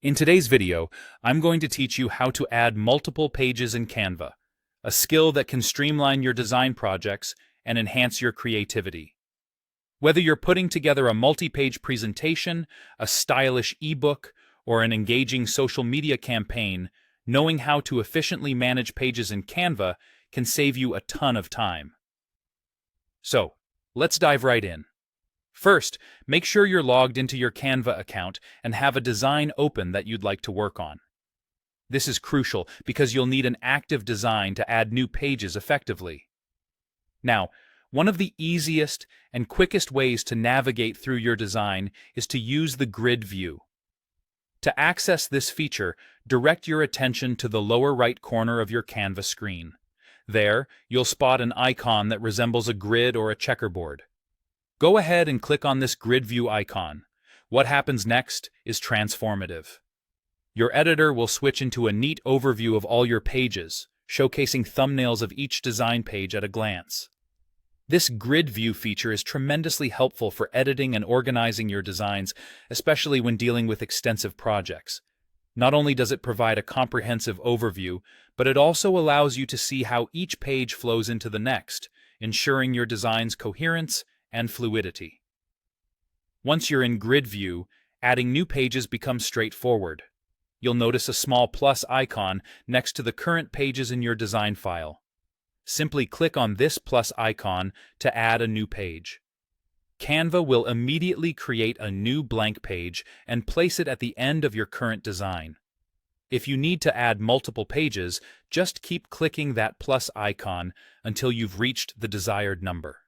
In today's video, I'm going to teach you how to add multiple pages in Canva, a skill that can streamline your design projects and enhance your creativity. Whether you're putting together a multi-page presentation, a stylish ebook, or an engaging social media campaign, knowing how to efficiently manage pages in Canva can save you a ton of time. So, let's dive right in. First, make sure you're logged into your Canva account and have a design open that you'd like to work on. This is crucial because you'll need an active design to add new pages effectively. Now, one of the easiest and quickest ways to navigate through your design is to use the grid view. To access this feature, direct your attention to the lower right corner of your Canva screen. There, you'll spot an icon that resembles a grid or a checkerboard. Go ahead and click on this grid view icon. What happens next is transformative. Your editor will switch into a neat overview of all your pages, showcasing thumbnails of each design page at a glance. This grid view feature is tremendously helpful for editing and organizing your designs, especially when dealing with extensive projects. Not only does it provide a comprehensive overview, but it also allows you to see how each page flows into the next, ensuring your design's coherence and fluidity. Once you're in grid view, adding new pages becomes straightforward. You'll notice a small plus icon next to the current pages in your design file. Simply click on this plus icon to add a new page. Canva will immediately create a new blank page and place it at the end of your current design. If you need to add multiple pages, just keep clicking that plus icon until you've reached the desired number.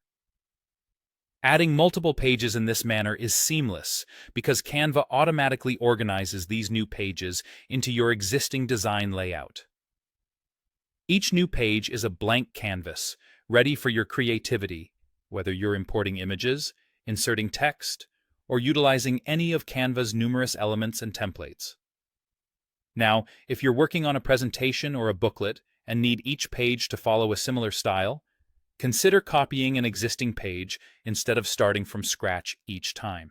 Adding multiple pages in this manner is seamless because Canva automatically organizes these new pages into your existing design layout. Each new page is a blank canvas, ready for your creativity, whether you're importing images, inserting text, or utilizing any of Canva's numerous elements and templates. Now, if you're working on a presentation or a booklet and need each page to follow a similar style, consider copying an existing page instead of starting from scratch each time.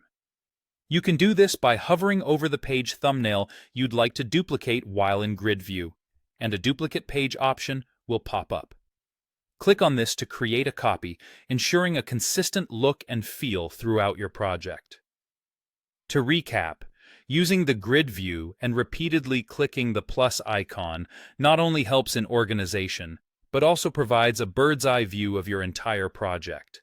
You can do this by hovering over the page thumbnail you'd like to duplicate while in grid view, and a duplicate page option will pop up. Click on this to create a copy, ensuring a consistent look and feel throughout your project. To recap, using the grid view and repeatedly clicking the plus icon not only helps in organization, but also provides a bird's-eye view of your entire project.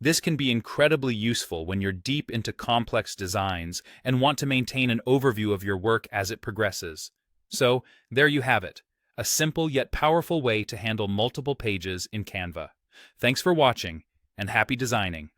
This can be incredibly useful when you're deep into complex designs and want to maintain an overview of your work as it progresses. So, there you have it, a simple yet powerful way to handle multiple pages in Canva. Thanks for watching, and happy designing!